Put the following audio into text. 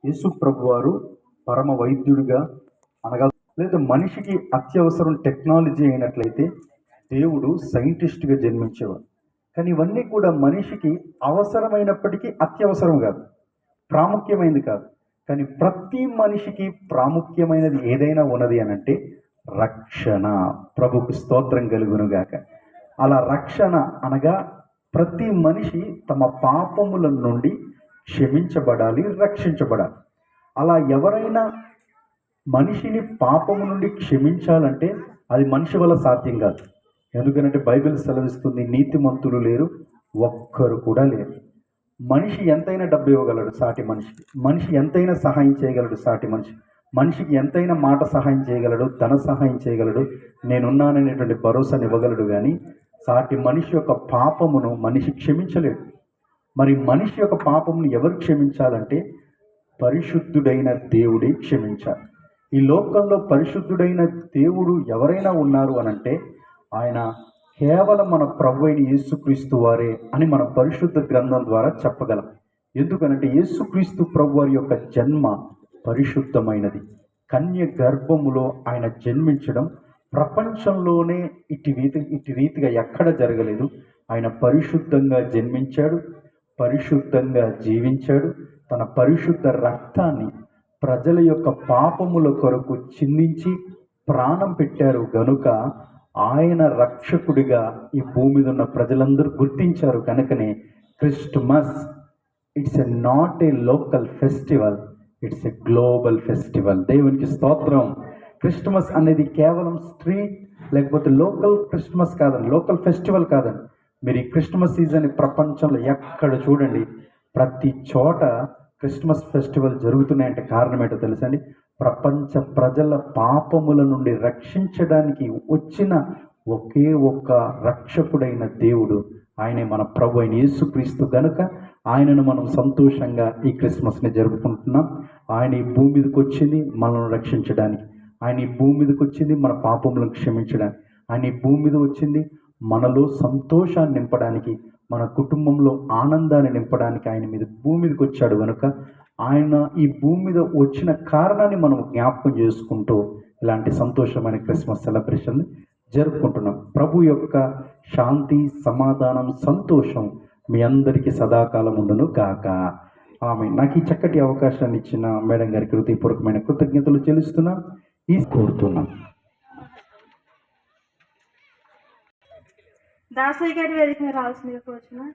యేసు ప్రభువారు పరమ వైద్యుడిగా అనగా, లేదా మనిషికి అత్యవసరం టెక్నాలజీ అయినట్లయితే దేవుడు సైంటిస్ట్గా జన్మించేవాడు. కానీ ఇవన్నీ కూడా మనిషికి అవసరమైనప్పటికీ అత్యవసరం కాదు, ప్రాముఖ్యమైనది కాదు. కానీ ప్రతి మనిషికి ప్రాముఖ్యమైనది ఏదైనా ఉన్నది అని అంటే రక్షణ. ప్రభుకు స్తోత్రం కలుగునుగాక. అలా రక్షణ అనగా ప్రతి మనిషి తమ పాపముల నుండి క్షమించబడాలి, రక్షించబడాలి. అలా ఎవరైనా మనిషిని పాపము నుండి క్షమించాలంటే అది మనిషి వల్ల సాధ్యం కాదు. ఎందుకంటే బైబిల్ సెలవిస్తుంది, నీతిమంతులు లేరు, ఒక్కరు కూడా లేరు. మనిషి ఎంతైనా డబ్బు ఇవ్వగలడు సాటి మనిషికి, మనిషి ఎంతైనా సహాయం చేయగలడు సాటి మనిషికి ఎంతైనా మాట సహాయం చేయగలడు, ధన సహాయం చేయగలడు, నేనున్నాననేటువంటి భరోసాను ఇవ్వగలడు. కానీ సాటి మనిషి యొక్క పాపమును మనిషి క్షమించలేడు. మరి మనిషి యొక్క పాపమును ఎవరు క్షమించాలంటే పరిశుద్ధుడైన దేవుడే క్షమించాలి. ఈ లోకంలో పరిశుద్ధుడైన దేవుడు ఎవరైనా ఉన్నారు అనంటే ఆయన కేవలం మన ప్రభు అయిన యేసుక్రీస్తు వారే అని మన పరిశుద్ధ గ్రంథం ద్వారా చెప్పగలం. ఎందుకనంటే యేసుక్రీస్తు ప్రభు వారి యొక్క జన్మ పరిశుద్ధమైనది. కన్య గర్భములో ఆయన జన్మించడం ప్రపంచంలోనే ఇటు రీతిగా ఎక్కడ జరగలేదు. ఆయన పరిశుద్ధంగా జన్మించాడు, పరిశుద్ధంగా జీవించాడు, తన పరిశుద్ధ రక్తాన్ని ప్రజల యొక్క పాపముల కొరకు చిందించి ప్రాణం పెట్టారు. గనుక ఆయన రక్షకుడిగా ఈ భూమి మీద ఉన్న ప్రజలందరూ గుర్తించారు. కనుకనే Christmas it's a not a local festival, it's a global festival. దేవునికి స్తోత్రం. క్రిస్టమస్ అనేది కేవలం స్ట్రీట్ లేకపోతే లోకల్ క్రిస్టమస్ కాదండి, లోకల్ ఫెస్టివల్ కాదండి. మీరు ఈ క్రిస్టమస్ సీజన్ ప్రపంచంలో ఎక్కడ చూడండి, ప్రతి చోట క్రిస్మస్ ఫెస్టివల్ జరుగుతున్నాయంటే కారణం ఏంటో తెలుసండి? ప్రపంచ ప్రజల పాపముల నుండి రక్షించడానికి వచ్చిన ఒకే ఒక్క రక్షకుడైన దేవుడు, ఆయనే మన ప్రభు అయిన యేసుక్రీస్తు. గనుక ఆయనను మనం సంతోషంగా ఈ క్రిస్మస్ని జరుపుకుంటున్నాం. ఆయన ఈ భూమి మీదకి వచ్చింది మనల్ని రక్షించడానికి, ఆయన ఈ భూమి మీదకి వచ్చింది మన పాపములను క్షమించడానికి, ఆయన ఈ భూమి మీద వచ్చింది మనలో సంతోషాన్ని నింపడానికి, మన కుటుంబంలో ఆనందాన్ని నింపడానికి ఆయన మీద భూమి మీదకి వచ్చాడు. కనుక ఆయన ఈ భూమి మీద వచ్చిన కారణాన్ని మనం జ్ఞాపకం చేసుకుంటూ ఇలాంటి సంతోషమైన క్రిస్మస్ సెలబ్రేషన్ జరుపుకుంటున్నాం. ప్రభు యొక్క శాంతి, సమాధానం, సంతోషం మీ అందరికీ సదాకాలం ఉండును కాక. ఆమె నాకు ఈ చక్కటి అవకాశాన్ని ఇచ్చిన మేడం గారికి హృదయపూర్వకమైన కృతజ్ఞతలు చెల్లిస్తున్నా, ఈ కోరుతున్నాం. దాసయ్య గారి వేదిక మీద రావాల్సిందిగా కోరుచున్నా.